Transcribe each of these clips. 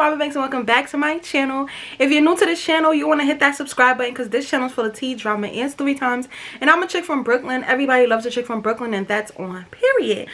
Robyn Banks and welcome back to my channel. If you're new to this channel, you want to hit that subscribe button because this channel is full of tea, drama, and story times. And I'm a chick from Brooklyn. Everybody loves a chick from Brooklyn, and that's on period.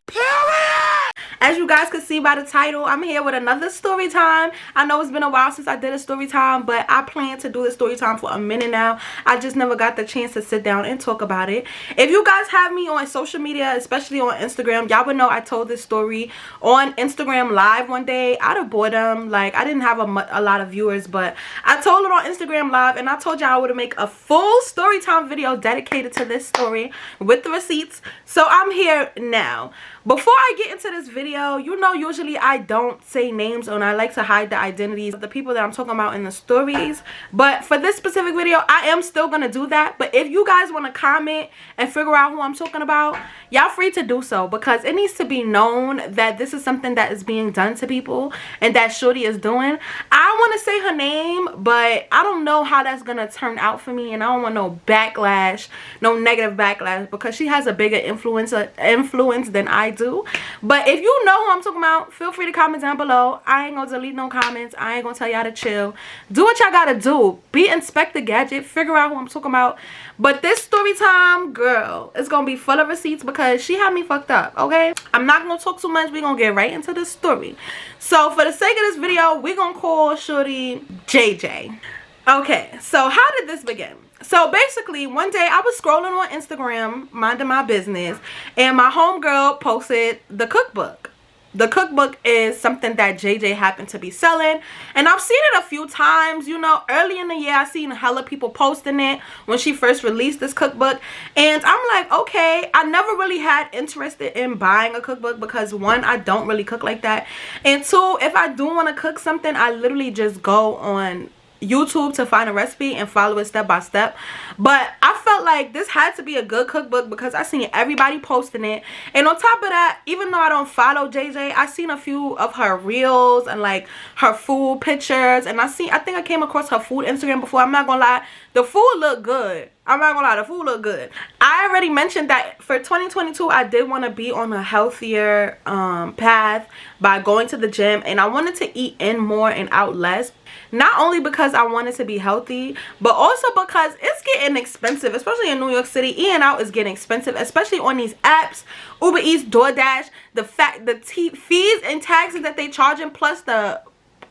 As you guys can see by the title, I'm here with another story time. I know it's been a while since I did a story time, but I plan to do the story time for a minute now. I just never got the chance to sit down and talk about it. If you guys have me on social media, especially on Instagram, y'all would know I told this story on Instagram live one day out of boredom. Like, I didn't have a lot of viewers, but I told it on Instagram live, and I told y'all I would make a full story time video dedicated to this story with the receipts. So I'm here now. Before I get into this video, you know, usually I don't say names and I like to hide the identities of the people that I'm talking about in the stories. But for this specific video, I am still going to do that. But if you guys want to comment and figure out who I'm talking about, y'all free to do so, because it needs to be known that this is something that is being done to people and that shorty is doing. I want to say her name, but I don't know how that's going to turn out for me, and I don't want no backlash, no negative backlash, because she has a bigger influence than I do. But if you know who I'm talking about, feel free to comment down below. I ain't gonna delete no comments. I ain't gonna tell y'all to chill. Do what y'all gotta do. Be Inspector Gadget. Figure out who I'm talking about. But this story time, girl, it's gonna be full of receipts because she had me fucked up, okay? I'm not gonna talk too much. We're gonna get right into the story. So for the sake of this video, we're gonna call shorty JJ. Okay, so how did this begin? So basically, one day I was scrolling on Instagram, minding my business, and my homegirl posted the cookbook. The cookbook is something that JJ happened to be selling, and I've seen it a few times. You know, early in the year, I seen hella people posting it when she first released this cookbook, and I'm like, okay, I never really had interested in buying a cookbook because, one, I don't really cook like that, and two, if I do want to cook something, I literally just go on YouTube to find a recipe and follow it step by step. But I felt like this had to be a good cookbook because I seen everybody posting it, and on top of that, even though I don't follow JJ, I seen a few of her reels and like her food pictures, and I think I came across her food Instagram before. I'm not gonna lie, the food looked good. I'm not gonna lie, the food looked good. I already mentioned that for 2022 I did want to be on a healthier path by going to the gym, and I wanted to eat in more and out less. Not only because I wanted to be healthy, but also because it's getting expensive, especially in New York City. Eating out is getting expensive, especially on these apps, Uber Eats, DoorDash. The fees and taxes that they charging, plus the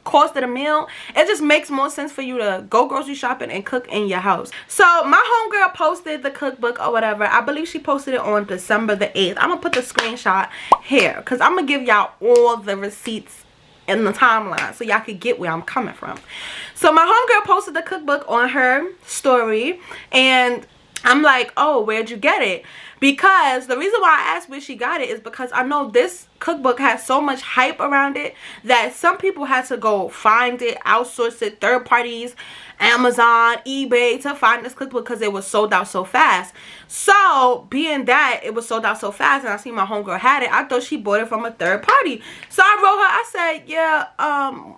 cost of the meal, it just makes more sense for you to go grocery shopping and cook in your house. So my homegirl posted the cookbook or whatever. I believe she posted it on December the 8th. I'm gonna put the screenshot here because I'm gonna give y'all all the receipts in the timeline so y'all could get where I'm coming from. So my homegirl posted the cookbook on her story, and I'm like, oh, where'd you get it? Because the reason why I asked where she got it is because I know this cookbook has so much hype around it that some people had to go find it, outsource it, third parties, Amazon, eBay, to find this cookbook because it was sold out so fast. So being that it was sold out so fast and I see my homegirl had it, I thought she bought it from a third party. So I wrote her, I said, yeah,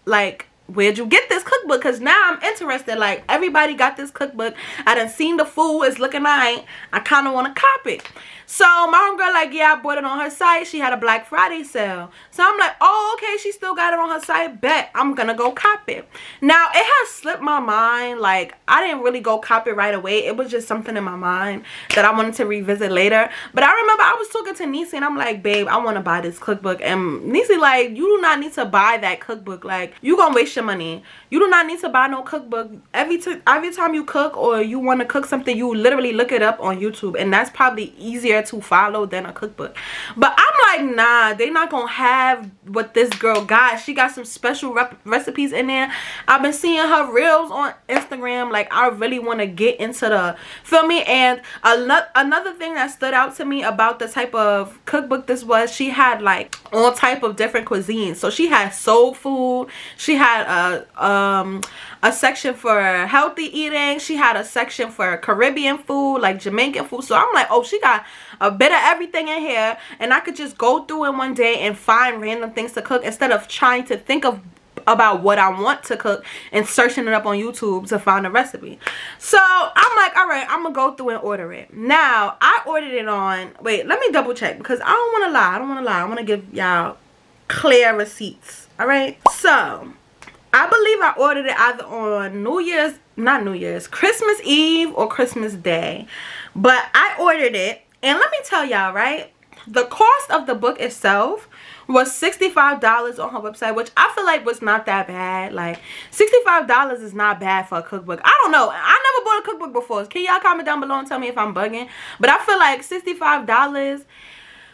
like, where'd you get this cookbook? Because now I'm interested. Like, everybody got this cookbook. I done seen the food. It's looking alright. I kind of want to copy it. So my homegirl like, yeah, I bought it on her site. She had a Black Friday sale. So I'm like, oh, okay, she still got it on her site. Bet I'm gonna go copy it. Now, it has slipped my mind. Like, I didn't really go copy it right away. It was just something in my mind that I wanted to revisit later. But I remember I was talking to Niecy, and I'm like, babe, I want to buy this cookbook. And Niecy like, you do not need to buy that cookbook. Like, you gonna waste your money. You do not need to buy no cookbook. Every time you cook or you want to cook something, you literally look it up on YouTube, and that's probably easier to follow than a cookbook. But I'm like, nah, they not gonna have what this girl got. She got some special recipes in there. I've been seeing her reels on Instagram. Like, I really want to get into the, feel me? And another thing that stood out to me about the type of cookbook this was, she had like all type of different cuisines. So she had soul food, she had a section for healthy eating, she had a section for Caribbean food, like Jamaican food. So I'm like, oh, she got a bit of everything in here, and I could just go through in one day and find random things to cook instead of trying to think about what I want to cook and searching it up on YouTube to find a recipe. So I'm like, all right, I'm gonna go through and order it. Now, I ordered it on, wait, let me double check because I don't want to lie. I want to give y'all clear receipts. All right, so I believe I ordered it either on Christmas Eve or Christmas Day. But I ordered it, and let me tell y'all, right? The cost of the book itself was $65 on her website, which I feel like was not that bad. Like, $65 is not bad for a cookbook. I don't know. I never bought a cookbook before. Can y'all comment down below and tell me if I'm bugging? But I feel like $65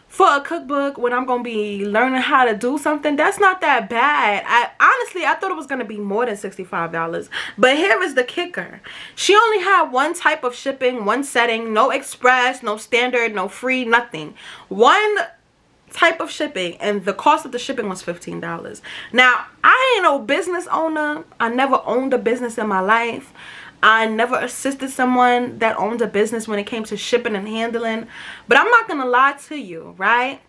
for a cookbook when I'm gonna be learning how to do something, that's not that bad. Honestly, I thought it was gonna be more than $65. But here is the kicker. She only had one type of shipping, one setting, no express, no standard, no free, nothing. One type of shipping, and the cost of the shipping was $15. Now, I ain't no business owner. I never owned a business in my life. I never assisted someone that owned a business when it came to shipping and handling. But I'm not gonna lie to you, right?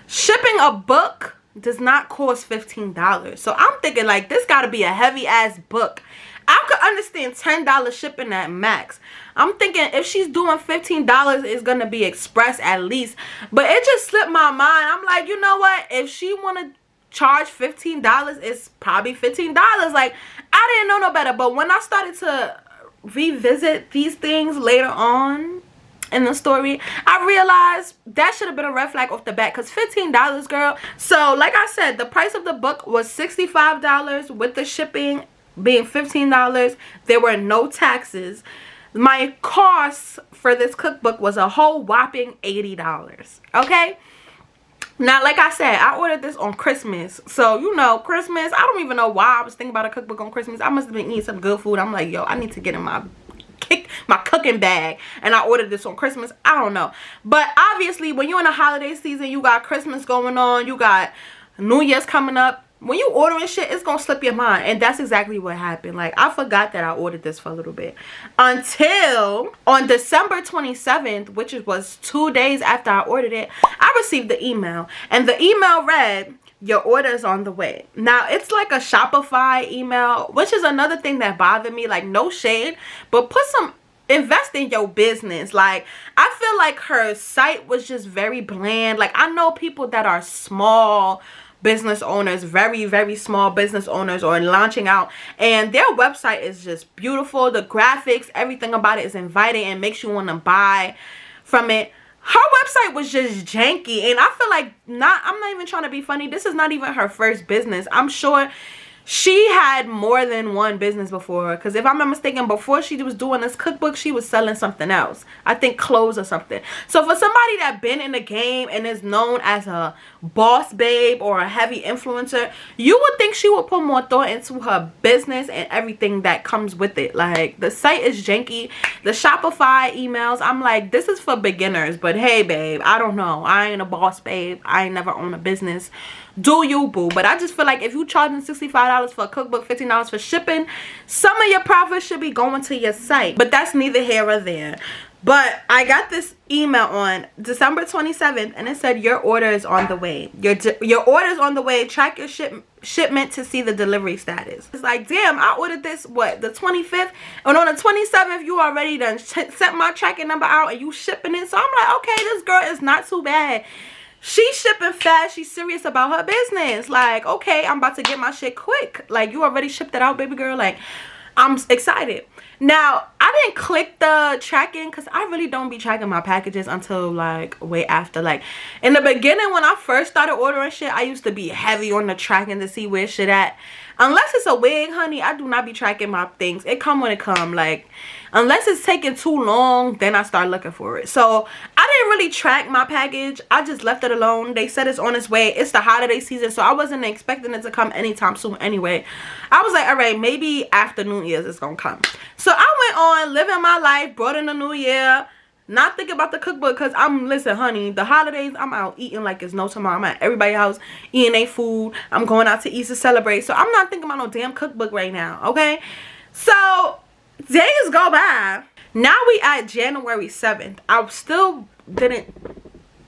Shipping a book does not cost $15. So I'm thinking, like, this gotta be a heavy ass book. I could understand $10 shipping at max. I'm thinking if she's doing $15, it's gonna be express at least. But it just slipped my mind. I'm like, you know what? If she wanna charge $15, it's probably $15. Like, I didn't know no better. But when I started to revisit these things later on in the story, I realized that should have been a red flag off the bat, because $15, girl. So like I said, the price of the book was $65 with the shipping being $15. There were no taxes. My cost for this cookbook was a whole whopping $80. Okay. Now, like I said, I ordered this on Christmas. So, you know, Christmas, I don't even know why I was thinking about a cookbook on Christmas. I must have been eating some good food. I'm like, yo, I need to get in my cooking bag. And I ordered this on Christmas. I don't know. But obviously, when you're in a holiday season, you got Christmas going on. You got New Year's coming up. When you ordering shit, it's gonna slip your mind. And that's exactly what happened. Like, I forgot that I ordered this for a little bit, until on December 27th, which was 2 days after I ordered it, I received the email. And the email read, your order is on the way. Now, it's like a Shopify email, which is another thing that bothered me. Like, no shade, but invest in your business. Like, I feel like her site was just very bland. Like, I know people that are small business owners, very, very small business owners, or launching out, and their website is just beautiful. The graphics, everything about it is inviting and makes you want to buy from it. Her website was just janky, and I feel like I'm not even trying to be funny. This is not even her first business. I'm sure she had more than one business before, because if I'm not mistaken, before she was doing this cookbook, she was selling something else. I think clothes or something. So for somebody that been in the game and is known as a boss babe or a heavy influencer, you would think she would put more thought into her business and everything that comes with it. Like, the site is janky. The Shopify emails, I'm like, this is for beginners. But hey, babe, I don't know. I ain't a boss babe. I ain't never owned a business. Do you, boo? But I just feel like if you charging $65 for a cookbook, $15 for shipping, some of your profits should be going to your site. But that's neither here or there. But I got this email on December 27th, and it said, your order is on the way. Your order is on the way. Track your shipment to see the delivery status. It's like, damn, I ordered this, what, the 25th? And on the 27th, you already done sent my tracking number out and you shipping it. So I'm like, okay, this girl is not too bad. She's shipping fast. She's serious about her business. Like, okay, I'm about to get my shit quick. Like, you already shipped it out, baby girl. Like, I'm excited. Now, I didn't click the tracking because I really don't be tracking my packages until, like, way after. Like, in the beginning, when I first started ordering shit, I used to be heavy on the tracking to see where shit at. Unless it's a wig, honey, I do not be tracking my things. It come when it come. Like, unless it's taking too long, then I start looking for it. So I didn't really track my package. I just left it alone. They said it's on its way. It's the holiday season, so I wasn't expecting it to come anytime soon anyway. I was like, all right, maybe after New Year's it's gonna come. So I went on living my life, brought in the new year, not thinking about the cookbook, because listen, honey, the holidays, I'm out eating like it's no tomorrow. I'm at everybody's house eating their food. I'm going out to eat to celebrate. So I'm not thinking about no damn cookbook right now, okay? So days go by. Now we at January 7th. I still didn't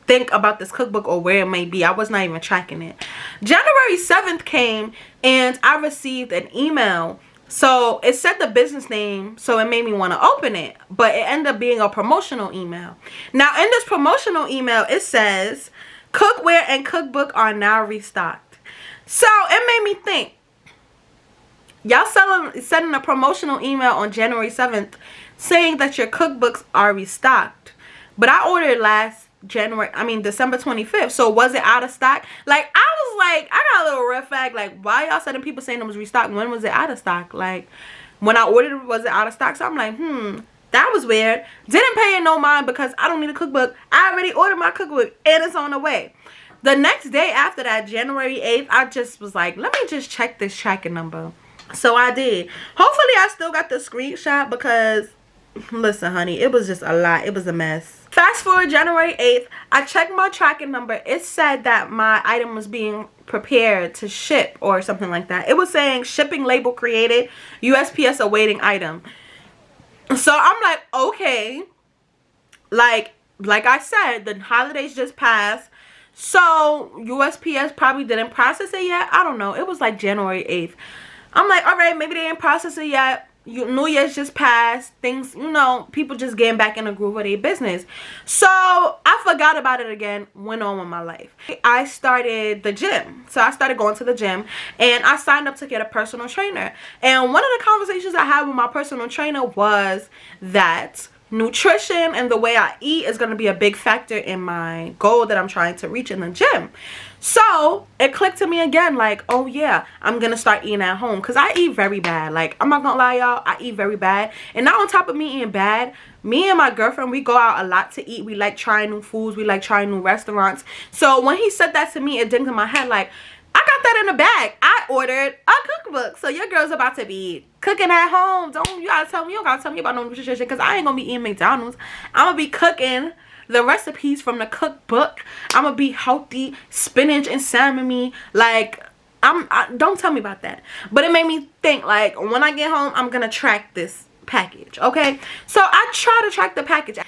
think about this cookbook or where it may be. I was not even tracking it. January 7th came and I received an email. So it said the business name, so it made me want to open it, but it ended up being a promotional email. Now in this promotional email, it says cookware and cookbook are now restocked. So it made me think, Y'all sending a promotional email on January 7th saying that your cookbooks are restocked. But I ordered December 25th. So was it out of stock? Like, I was like, I got a little red flag. Like, why y'all sending people saying it was restocked? When was it out of stock? Like, when I ordered it, was it out of stock? So I'm like, that was weird. Didn't pay it no mind because I don't need a cookbook. I already ordered my cookbook and it's on the way. The next day after that, January 8th, I just was like, let me just check this tracking number. So I did. Hopefully I still got the screenshot because, listen, honey, it was just a lot. It was a mess. Fast forward January 8th, I checked my tracking number. It said that my item was being prepared to ship or something like that. It was saying shipping label created, USPS awaiting item. So I'm like, okay. Like I said, the holidays just passed. So USPS probably didn't process it yet. I don't know. It was like January 8th. I'm like, all right, maybe they didn't process it yet. New Year's just passed. Things, you know, people just getting back in the groove of their business. So I forgot about it again. Went on with my life. I started the gym. So I started going to the gym. And I signed up to get a personal trainer. And one of the conversations I had with my personal trainer was that nutrition and the way I eat is going to be a big factor in my goal that I'm trying to reach in the gym. So it clicked to me again, like, oh yeah, I'm gonna start eating at home because I eat very bad. Like, I'm not gonna lie, y'all, I eat very bad. And now on top of me eating bad, me and my girlfriend, we go out a lot to eat. We like trying new foods. We like trying new restaurants. So when he said that to me, it dinged in my head like, I got that in the bag. I ordered a cookbook. So your girl's about to be cooking at home. You don't gotta tell me about no nutrition because I ain't gonna be eating McDonald's. I'm gonna be cooking the recipes from the cookbook. I'm gonna be healthy, spinach and salmon. Like, don't tell me about that. But it made me think, like, when I get home, I'm gonna track this package, okay? So I try to track the package.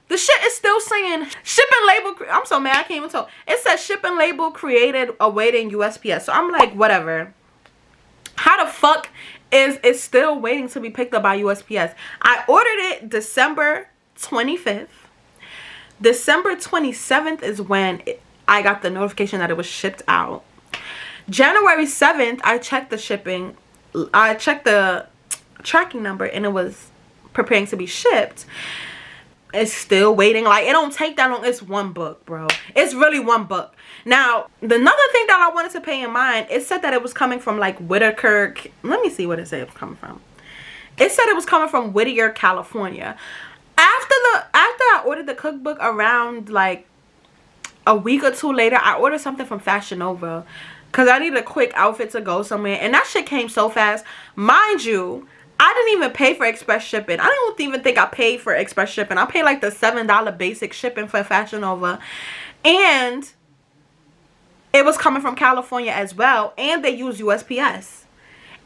The shit is still saying shipping label. I'm so mad I can't even talk. It says shipping label created awaiting USPS. So I'm like, whatever. How the fuck is it still waiting to be picked up by USPS? I ordered it December 25th. December 27th is when I got the notification that it was shipped out. January 7th, I checked the shipping. I checked the tracking number and it was preparing to be shipped. It's still waiting. Like, it don't take that long. It's one book, bro. It's really one book. Now, another thing that I wanted to pay in mind, it said that it was coming from like Whitaker. Let me see what it said it was coming from. It said it was coming from Whittier, California. After I ordered the cookbook, around like a week or two later, I ordered something from Fashion Nova because I needed a quick outfit to go somewhere, and that shit came so fast. Mind you, I didn't even pay for express shipping. I don't even think I paid for express shipping. I paid like the $7 basic shipping for Fashion Nova. And it was coming from California as well. And they use USPS.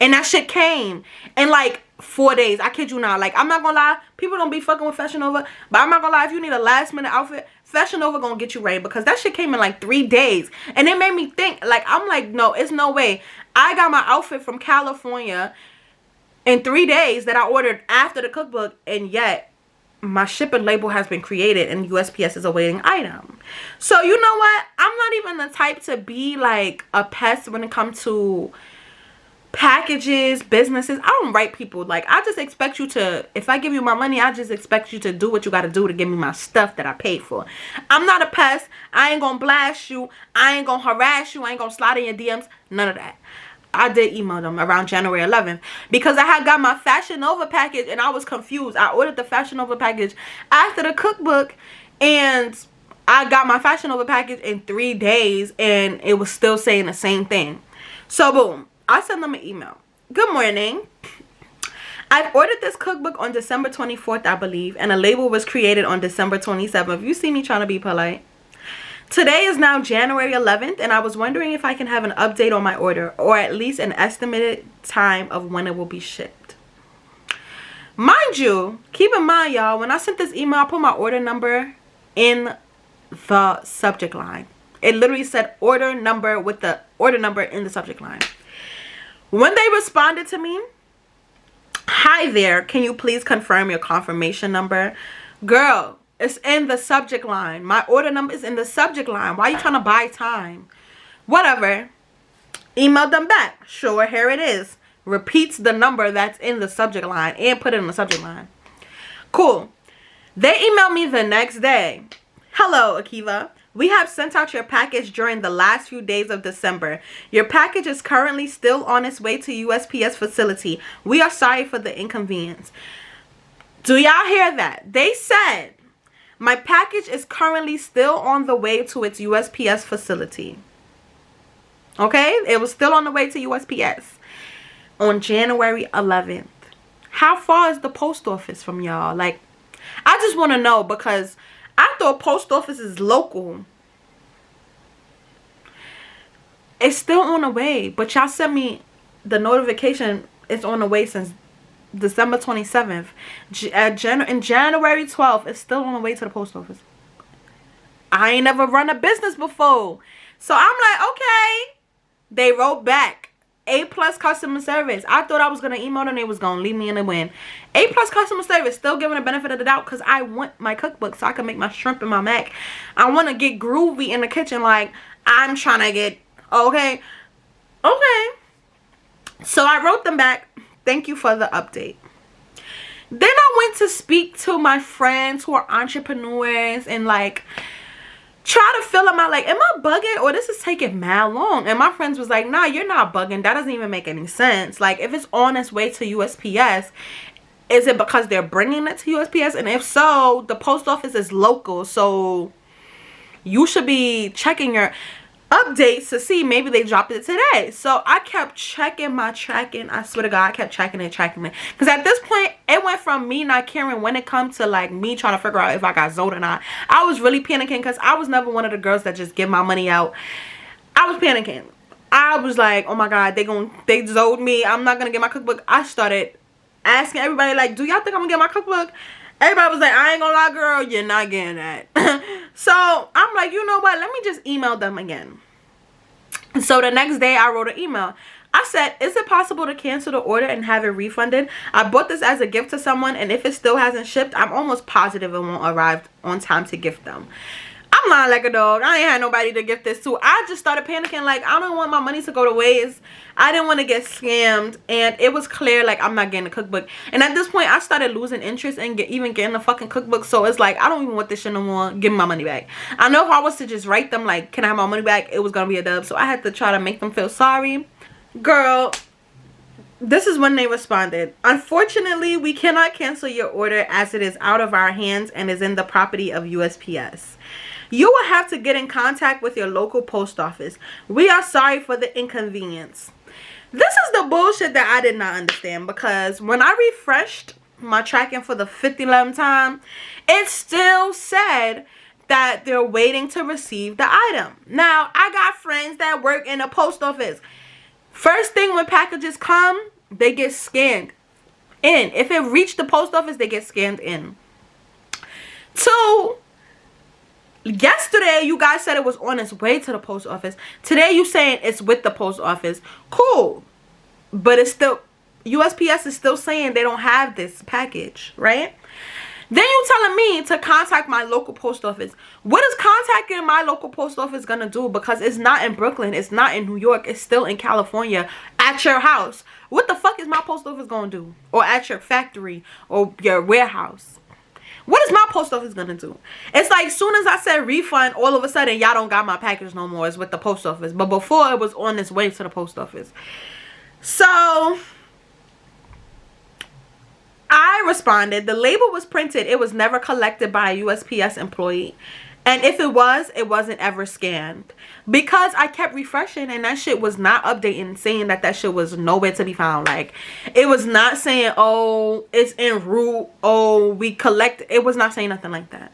And that shit came in like 4 days. I kid you not. Like, I'm not gonna lie. People don't be fucking with Fashion Nova. But I'm not gonna lie. If you need a last minute outfit, Fashion Nova gonna get you ready. Because that shit came in like 3 days. And it made me think. Like, I'm like, no, it's no way. I got my outfit from California in 3 days that I ordered after the cookbook, and yet my shipping label has been created and USPS is awaiting item. So you know what? I'm not even the type to be like a pest when it comes to packages, businesses. I don't write people. Like, I just expect you to, if I give you my money, I just expect you to do what you got to do to give me my stuff that I paid for. I'm not a pest. I ain't gonna blast you. I ain't gonna harass you. I ain't gonna slide in your DMs. None of that. I did email them around January 11th because I had got my Fashion Nova package and I was confused. I ordered the Fashion Nova package after the cookbook, and I got my Fashion Nova package in 3 days and it was still saying the same thing. So boom, I sent them an email. Good morning. I've ordered this cookbook on December 24th, I believe, and a label was created on December 27th. You see me trying to be polite. Today is now January 11th, and I was wondering if I can have an update on my order, or at least an estimated time of when it will be shipped. Mind you, keep in mind, y'all, when I sent this email, I put my order number in the subject line. It literally said order number with the order number in the subject line. When they responded to me, hi there, can you please confirm your confirmation number? Girl, it's in the subject line. My order number is in the subject line. Why are you trying to buy time? Whatever. Emailed them back. Sure, here it is. Repeats the number that's in the subject line and put it in the subject line. Cool. They emailed me the next day. Hello, Akiva. We have sent out your package during the last few days of December. Your package is currently still on its way to USPS facility. We are sorry for the inconvenience. Do y'all hear that? They said, my package is currently still on the way to its USPS facility. Okay? It was still on the way to USPS on January 11th. How far is the post office from y'all? Like, I just want to know, because I thought post office is local. It's still on the way, but y'all sent me the notification. It's on the way since December 27th. In January 12th, it's still on the way to the post office. I ain't never run a business before. So I'm like, okay. They wrote back. A+ customer service. I thought I was going to email them and they was going to leave me in the wind. A+ customer service. Still giving the benefit of the doubt, because I want my cookbook so I can make my shrimp and my mac. I want to get groovy in the kitchen like I'm trying to get. Okay. Okay. So I wrote them back. Thank you for the update. Then I went to speak to my friends who are entrepreneurs and like try to fill them out, like, am I bugging or this is taking mad long? And my friends was like, nah, you're not bugging. That doesn't even make any sense. Like, if it's on its way to USPS, is it because they're bringing it to USPS? And if so, the post office is local, so you should be checking your updates to see maybe they dropped it today. So I kept checking my tracking. I swear to God, I kept checking it. Because at this point, it went from me not caring when it comes to like me trying to figure out if I got zoned or not. I was really panicking because I was never one of the girls that just give my money out. I was panicking. I was like, oh my God, they zoned me. I'm not gonna get my cookbook. I started asking everybody, like, do y'all think I'm gonna get my cookbook? Everybody was like, I ain't gonna lie, girl, you're not getting that. So I'm like, you know what? Let me just email them again. So the next day I wrote an email. I said, is it possible to cancel the order and have it refunded? I bought this as a gift to someone, and if it still hasn't shipped, I'm almost positive it won't arrive on time to gift them. I'm lying like a dog. I ain't had nobody to gift this to. I just started panicking, like, I don't want my money to go to waste. I didn't want to get scammed, and it was clear, like, I'm not getting a cookbook. And at this point, I started losing interest in even getting a fucking cookbook. So it's like, I don't even want this shit no more. Give me my money back. I know if I was to just write them, like, can I have my money back? It was going to be a dub. So I had to try to make them feel sorry. Girl, this is when they responded. Unfortunately, we cannot cancel your order as it is out of our hands and is in the property of USPS. You will have to get in contact with your local post office. We are sorry for the inconvenience. This is the bullshit that I did not understand, because when I refreshed my tracking for the 50th time, it still said that they're waiting to receive the item. Now, I got friends that work in a post office. First thing when packages come, they get scanned in. If it reached the post office, they get scanned in. 2, yesterday you guys said it was on its way to the post office. Today you saying it's with the post office. Cool. But it's still, USPS is still saying they don't have this package, right? Then you telling me to contact my local post office. What is contacting my local post office gonna do? Because it's not in Brooklyn, it's not in New York, it's still in California, at your house. What the fuck is my post office gonna do? Or at your factory or your warehouse? What is my post office gonna do? It's like, soon as I said refund, all of a sudden y'all don't got my package no more. It's with the post office. But before, it was on its way to the post office. So I responded, the label was printed. It was never collected by a USPS employee. And if it was, it wasn't ever scanned. Because I kept refreshing and that shit was not updating, saying that that shit was nowhere to be found. Like, it was not saying, oh, it's en route, oh, we collect. It was not saying nothing like that.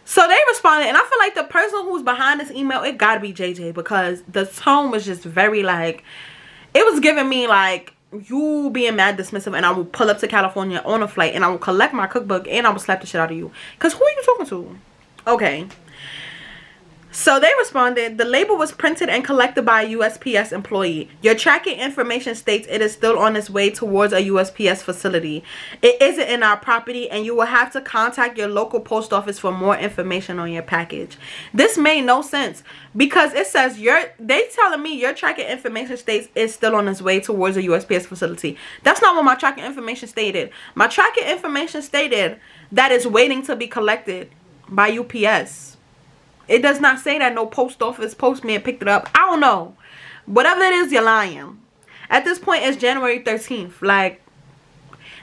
So they responded, and I feel like the person who's behind this email, it gotta be JJ, because the tone was just very like, it was giving me like, you being mad dismissive, and I will pull up to California on a flight and I will collect my cookbook and I will slap the shit out of you. Because who are you talking to? Okay. So they responded, the label was printed and collected by a USPS employee. Your tracking information states it is still on its way towards a USPS facility. It isn't in our property, and you will have to contact your local post office for more information on your package. This made no sense because it says they telling me your tracking information states it's still on its way towards a USPS facility. That's not what my tracking information stated. My tracking information stated that it's waiting to be collected by UPS. It does not say that no post office postman picked it up. I don't know. Whatever it is, you're lying. At this point, it's January 13th. Like,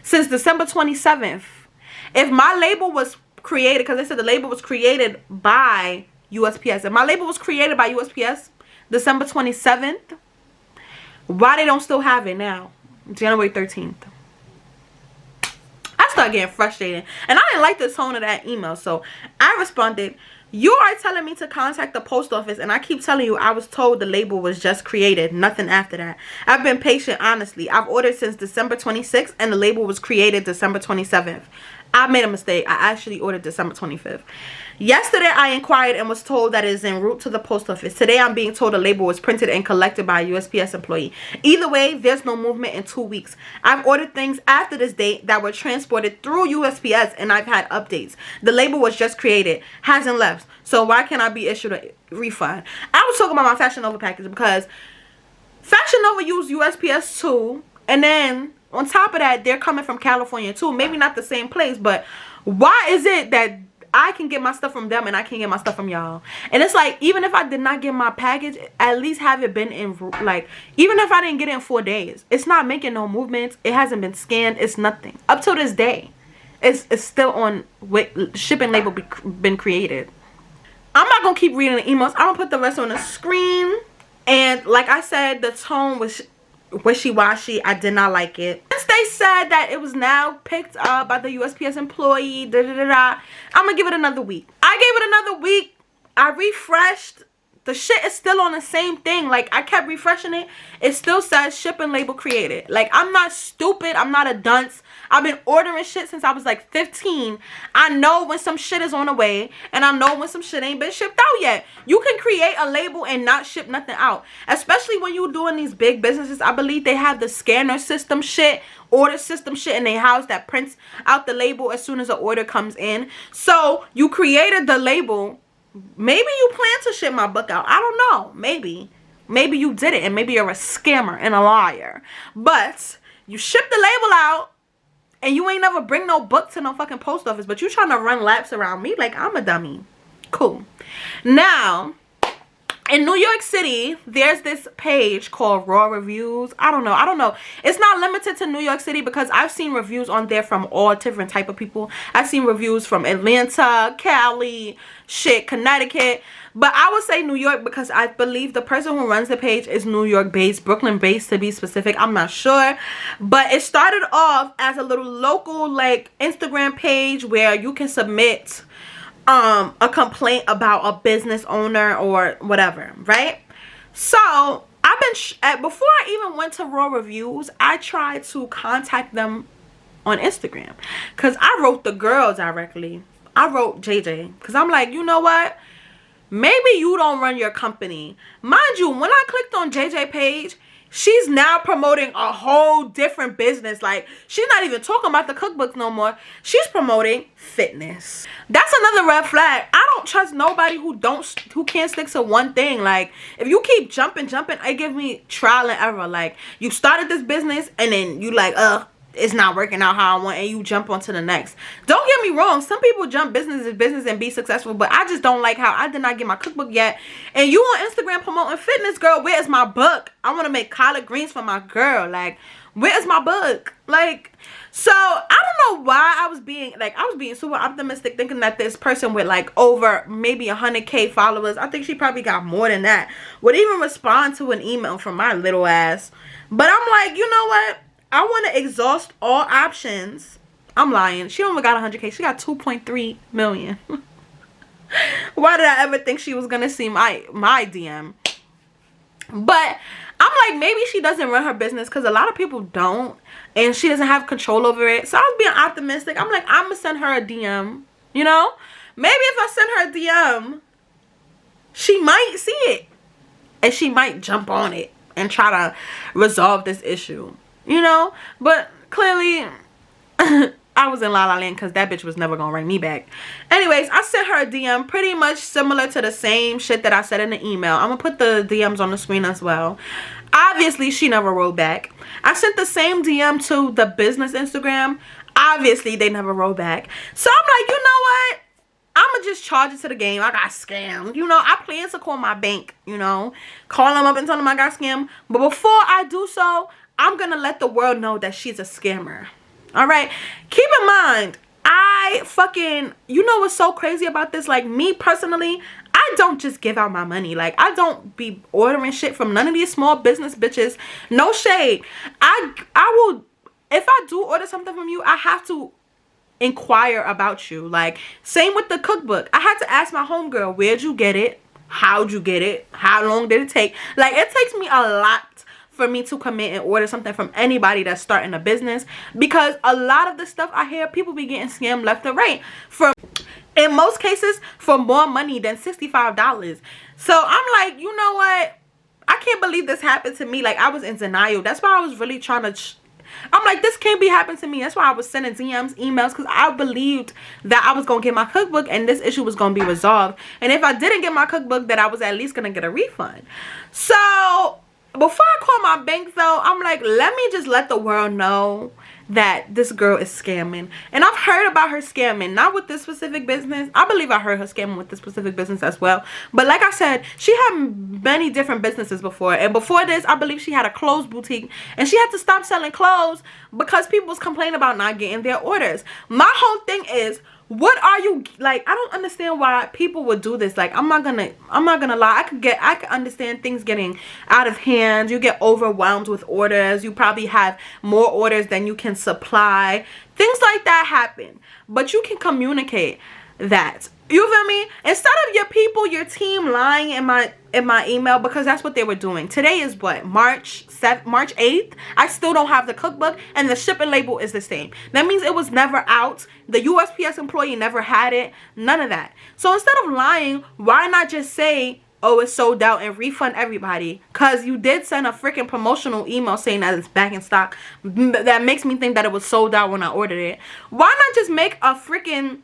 since December 27th. If my label was created, because they said the label was created by USPS. If my label was created by USPS December 27th, why they don't still have it now? January 13th. I started getting frustrated. And I didn't like the tone of that email. So, I responded, you are telling me to contact the post office, and I keep telling you I was told the label was just created, nothing after that. I've been patient, honestly. I've ordered since December 26th, and the label was created December 27th. I made a mistake. I actually ordered December 25th. Yesterday, I inquired and was told that it is en route to the post office. Today, I'm being told the label was printed and collected by a USPS employee. Either way, there's no movement in 2 weeks. I've ordered things after this date that were transported through USPS, and I've had updates. The label was just created, hasn't left. So why can't I be issued a refund? I was talking about my Fashion Nova package because Fashion Nova used USPS too, and then on top of that, they're coming from California too. Maybe not the same place, but why is it that I can get my stuff from them and I can't get my stuff from y'all? And it's like, even if I did not get my package, at least have it been in, like, even if I didn't get it in 4 days, it's not making no movements. It hasn't been scanned. It's nothing. Up to this day, it's still on with shipping label been created. I'm not going to keep reading the emails. I'm going to put the rest on the screen. And like I said, the tone was wishy-washy. I did not like it. Since they said that it was now picked up by the USPS employee, I'm gonna give it another week. I gave it another week. I refreshed. The shit is still on the same thing. Like, I kept refreshing it. It still says shipping label created. Like, I'm not stupid. I'm not a dunce. I've been ordering shit since I was like 15. I know when some shit is on the way, and I know when some shit ain't been shipped out yet. You can create a label and not ship nothing out, especially when you're doing these big businesses. I believe they have the scanner system shit, order system shit in their house that prints out the label as soon as an order comes in. So you created the label. Maybe you plan to ship my book out. I don't know. Maybe you did it, and maybe you're a scammer and a liar. But you shipped the label out, and you ain't never bring no book to no fucking post office, but you trying to run laps around me like I'm a dummy. Cool. Now, in New York City, there's this page called Raw Reviews. I don't know. It's not limited to New York City because I've seen reviews on there from all different type of people. I've seen reviews from Atlanta, Cali, shit, Connecticut. But I would say New York because I believe the person who runs the page is New York based, Brooklyn based to be specific. I'm not sure. But it started off as a little local like Instagram page where you can submit a complaint about a business owner or whatever, right? So I've been before I even went to Raw Reviews, I tried to contact them on Instagram because I wrote the girl directly. I wrote JJ because I'm like, you know what, maybe you don't run your company. Mind you, when I clicked on JJ page, she's now promoting a whole different business. Like, she's not even talking about the cookbooks no more. She's promoting fitness. That's another red flag. I don't trust nobody who can't stick to one thing. Like, if you keep jumping, it gives me trial and error. Like, you started this business and then you like, it's not working out how I want, and you jump onto the next. Don't get me wrong, some people jump business and be successful, but I just don't like how I did not get my cookbook yet, and you on Instagram promoting fitness, girl. Where is my book? I want to make collard greens for my girl. Like, where is my book? Like, so I don't know why I was being super optimistic, thinking that this person with like over maybe 100K followers, I think she probably got more than that, would even respond to an email from my little ass. But I'm like, you know what, I want to exhaust all options. I'm lying. She only got 100K. She got 2.3 million. Why did I ever think she was going to see my DM? But I'm like, maybe she doesn't run her business because a lot of people don't. And she doesn't have control over it. So I was being optimistic. I'm like, I'm going to send her a DM. You know? Maybe if I send her a DM, she might see it and she might jump on it and try to resolve this issue, you know. But clearly I was in La La Land because that bitch was never gonna ring me back. Anyways, I sent her a DM pretty much similar to the same shit that I said in the email. I'm gonna put the DMs on the screen as well. Obviously, she never wrote back. I sent the same DM to the business Instagram. Obviously, they never wrote back. So I'm like, you know what? I'ma just charge it to the game. I got scammed. You know, I plan to call my bank, you know, call them up and tell them I got scammed. But before I do so, I'm gonna let the world know that she's a scammer. All right, keep in mind, you know what's so crazy about this? Like, me personally, I don't just give out my money. Like, I don't be ordering shit from none of these small business bitches. No shade. I will, if I do order something from you, I have to inquire about you. Like, same with the cookbook. I had to ask my homegirl, where'd you get it? How'd you get it? How long did it take? Like, it takes me a lot for me to commit and order something from anybody that's starting a business, because a lot of the stuff I hear, people be getting scammed left and right, for in most cases for more money than $65. So I'm like, you know what, I can't believe this happened to me. Like, I was in denial. That's why I was really trying to I'm like, this can't be happening to me. That's why I was sending DMs, emails, because I believed that I was going to get my cookbook and this issue was going to be resolved. And if I didn't get my cookbook, that I was at least going to get a refund. So before I call my bank though, I'm like, let me just let the world know that this girl is scamming. And I've heard about her scamming, not with this specific business. I believe I heard her scamming with this specific business as well. But like I said, she had many different businesses before. And before this, I believe she had a clothes boutique. And she had to stop selling clothes because people was complaining about not getting their orders. My whole thing is, what are you, like, I don't understand why people would do this. Like, I'm not gonna lie, I could understand things getting out of hand. You get overwhelmed with orders. You probably have more orders than you can supply. Things like that happen. But you can communicate that. You feel me? Instead of your people, your team lying in my email, because that's what they were doing. Today is what, March 8th. I still don't have the cookbook, and the shipping label is the same. That means it was never out. The USPS employee never had it. None of that. So instead of lying, why not just say, oh, it's sold out, and refund everybody? Because you did send a freaking promotional email saying that it's back in stock. That makes me think that it was sold out when I ordered it. Why not just make a freaking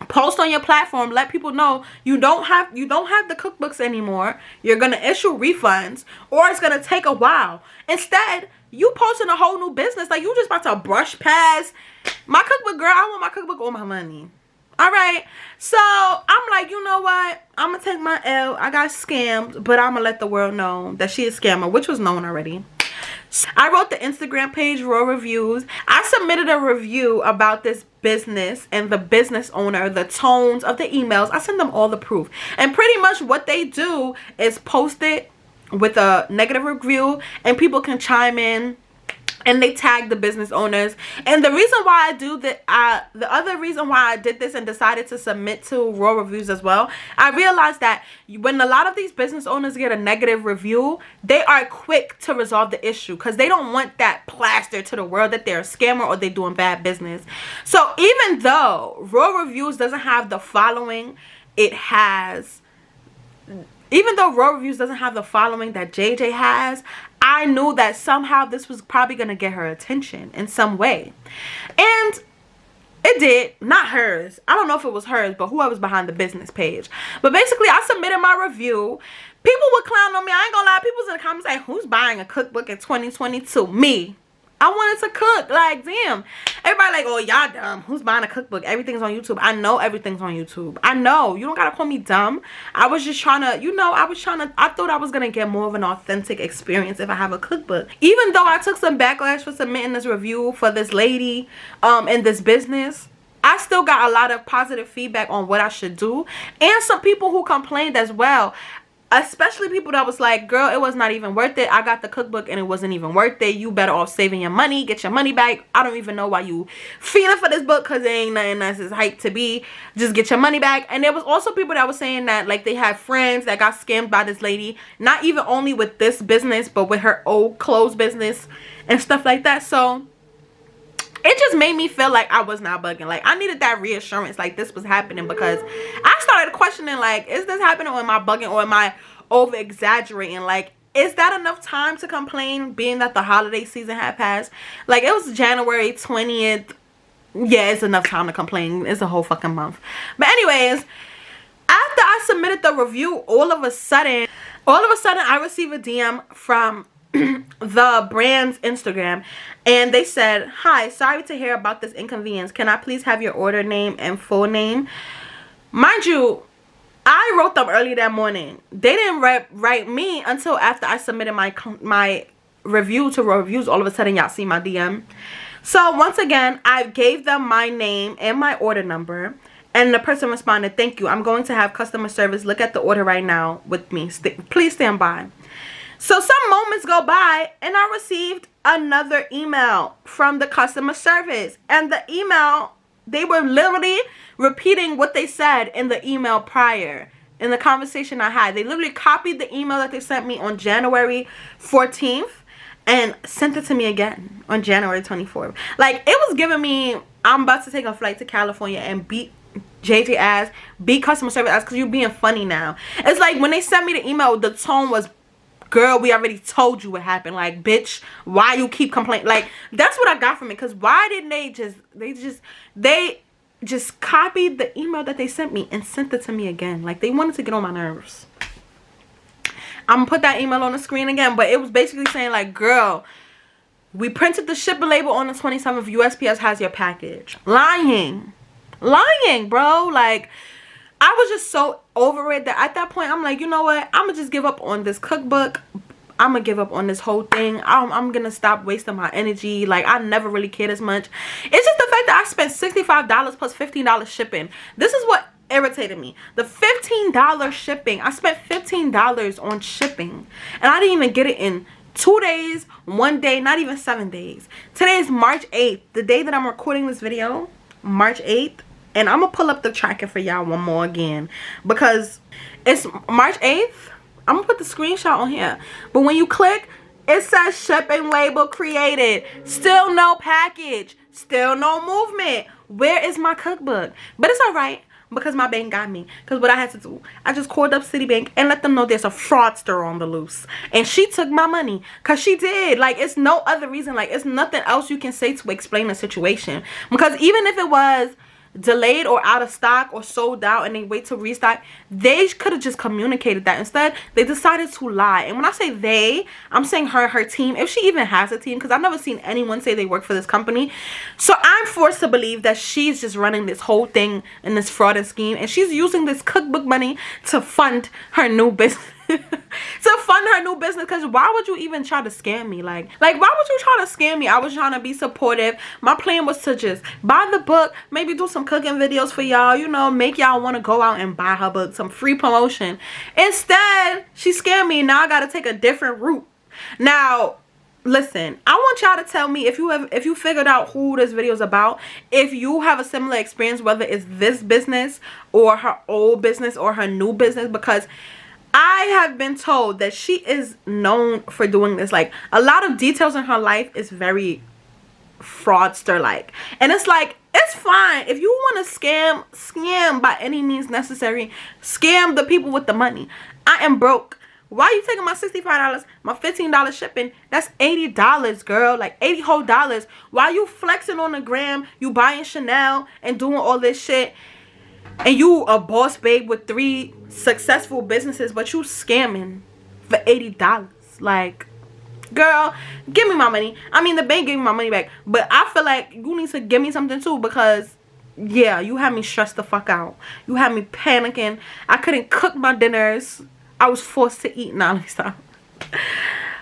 post on your platform, let people know you don't have the cookbooks anymore, you're gonna issue refunds, or it's gonna take a while. Instead, you posting a whole new business, like you just about to brush past my cookbook. Girl, I want my cookbook or my money. All right, so I'm like, you know what, I'm gonna take my L. I got scammed, but I'm gonna let the world know that she is a scammer, which was known already. I wrote the Instagram page, Raw Reviews. I submitted a review about this business and the business owner, the tones of the emails. I send them all the proof. And pretty much what they do is post it with a negative review, and people can chime in and they tag the business owners. And the reason why I do that, the other reason why I did this and decided to submit to Raw Reviews as well, I realized that when a lot of these business owners get a negative review, they are quick to resolve the issue because they don't want that plastered to the world that they're a scammer or they're doing bad business. So even though Raw Reviews doesn't have the following even though Raw Reviews doesn't have the following that JJ has, I knew that somehow this was probably going to get her attention in some way. And it did. Not hers. I don't know if it was hers, but whoever's behind the business page. But basically, I submitted my review. People would clown on me. I ain't gonna lie. People was in the comments like, who's buying a cookbook in 2022? Me. I wanted to cook. Like, damn. Everybody like, oh, y'all dumb. Who's buying a cookbook? Everything's on YouTube. I know everything's on YouTube. I know. You don't gotta call me dumb. I was just trying to, you know, I thought I was gonna get more of an authentic experience if I have a cookbook. Even though I took some backlash for submitting this review for this lady in this business, I still got a lot of positive feedback on what I should do. And some people who complained as well. Especially people that was like, girl, it was not even worth it. I got the cookbook and it wasn't even worth it. You better off saving your money. Get your money back. I don't even know why you feeling for this book, because there ain't nothing that's as hype to be. Just get your money back. And there was also people that was saying that, like, they had friends that got scammed by this lady. Not even only with this business, but with her old clothes business and stuff like that. So it just made me feel like I was not bugging. Like, I needed that reassurance, like this was happening, because I started questioning, like, is this happening, or am I bugging, or am I over exaggerating? Like, is that enough time to complain, being that the holiday season had passed? Like, it was January 20th. Yeah, it's enough time to complain. It's a whole fucking month. But anyways, after I submitted the review, all of a sudden I received a DM from the brand's Instagram, and they said, "Hi, sorry to hear about this inconvenience. Can I please have your order name and full name?" Mind you, I wrote them early that morning. They didn't write me until after I submitted my review to reviews. All of a sudden, y'all see my DM. So once again, I gave them my name and my order number, and the person responded, "Thank you. I'm going to have customer service look at the order right now with me. Please stand by." So some moments go by, and I received another email from the customer service, and the email, they were literally repeating what they said in the email prior, in the conversation I had. They literally copied the email that they sent me on January 14th and sent it to me again on January 24th. Like, it was giving me, I'm about to take a flight to California and beat JJ ass, beat customer service ass, because you're being funny now. It's like when they sent me the email, the tone was, "Girl, we already told you what happened. Like, bitch, why you keep complaining?" Like, that's what I got from it. Because why didn't they just copied the email that they sent me and sent it to me again? Like, they wanted to get on my nerves. I'm gonna put that email on the screen again, but it was basically saying, like, "Girl, we printed the shipping label on the 27th. USPS has your package." Lying, bro. Like, I was just so over it that at that point I'm like, you know what, I'm gonna just give up on this cookbook. I'm gonna give up on this whole thing. I'm gonna stop wasting my energy. Like, I never really cared as much. It's just the fact that I spent $65 plus $15 shipping. This is what irritated me. The $15 shipping. I spent $15 on shipping, and I didn't even get it in 2 days, 1 day, not even 7 days. Today is March 8th, the day that I'm recording this video, March 8th. And I'm gonna pull up the tracker for y'all one more again, because it's March 8th. I'm gonna put the screenshot on here, but when you click, it says shipping label created, still no package, still no movement. Where is my cookbook? But it's all right, because my bank got me. Because what I had to do, I just called up Citibank and let them know there's a fraudster on the loose, and she took my money, because she did. Like, it's no other reason. Like, it's nothing else you can say to explain the situation, because even if it was delayed or out of stock or sold out and they wait to restock, they could have just communicated that. Instead, they decided to lie. And when I say they, I'm saying her team, if she even has a team, because I've never seen anyone say they work for this company. So I'm forced to believe that she's just running this whole thing in this fraud and scheme, and she's using this cookbook money to fund her new business. Because why would you even try to scam me? Like why would you try to scam me? I was trying to be supportive. My plan was to just buy the book, maybe do some cooking videos for y'all, you know, make y'all want to go out and buy her book, some free promotion. Instead, she scammed me. Now I gotta take a different route. Now listen, I want y'all to tell me if you figured out who this video is about, if you have a similar experience, whether it's this business or her old business or her new business, because I have been told that she is known for doing this. Like, a lot of details in her life is very fraudster-like. And it's like, it's fine. If you want to scam by any means necessary. Scam the people with the money. I am broke. Why are you taking my $65, my $15 shipping? That's $80, girl. Like, 80 whole dollars. Why you flexing on the gram? You buying Chanel and doing all this shit. And you a boss babe with 3 successful businesses, but you scamming for $80. Like, girl, give me my money. I mean, the bank gave me my money back, but I feel like you need to give me something too, because yeah, you had me stressed the fuck out. You had me panicking. I couldn't cook my dinners. I was forced to eat nonstop.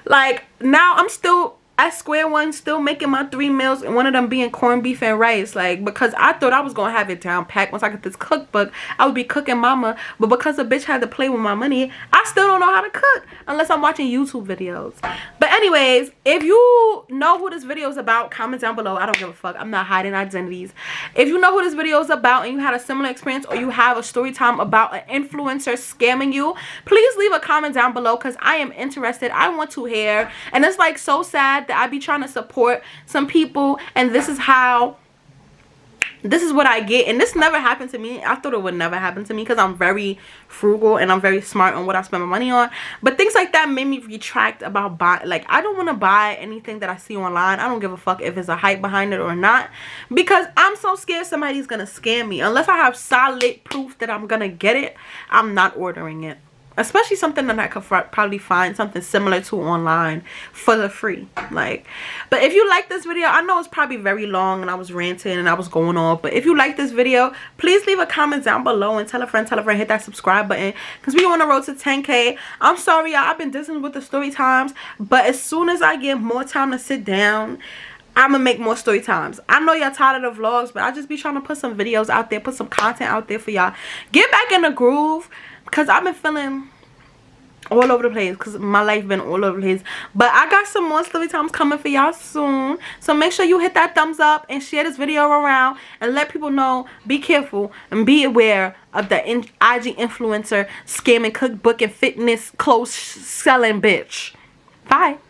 Like, now I'm still at square one, still making my 3 meals, and one of them being corned beef and rice. Like, because I thought I was gonna have it down packed. Once I get this cookbook, I would be cooking mama. But because the bitch had to play with my money, I still don't know how to cook unless I'm watching YouTube videos. But anyways, if you know who this video is about, comment down below. I don't give a fuck. I'm not hiding identities. If you know who this video is about and you had a similar experience, or you have a story time about an influencer scamming you, please leave a comment down below, because I am interested. I want to hear. And it's like so sad that I be trying to support some people, and this is what I get. And this never happened to me. I thought it would never happen to me because I'm very frugal and I'm very smart on what I spend my money on. But things like that made me retract about buying. Like, I don't want to buy anything that I see online. I don't give a fuck if it's a hype behind it or not, because I'm so scared somebody's gonna scam me. Unless I have solid proof that I'm gonna get it, I'm not ordering it. Especially something that I could probably find something similar to online for the free. Like, but if you like this video, I know it's probably very long and I was ranting and I was going off, but if you like this video, please leave a comment down below and tell a friend, hit that subscribe button, because we on the road to 10K. I'm sorry, y'all, I've been dissing with the story times, but as soon as I get more time to sit down, I'm gonna make more story times. I know y'all tired of the vlogs, but I just be trying to put some videos out there, put some content out there for y'all. Get back in the groove, because I've been feeling all over the place, because my life been all over the place. But I got some more story times coming for y'all soon, so make sure you hit that thumbs up and share this video around and let people know. Be careful and be aware of the IG influencer scamming, cookbook and fitness clothes selling bitch. Bye.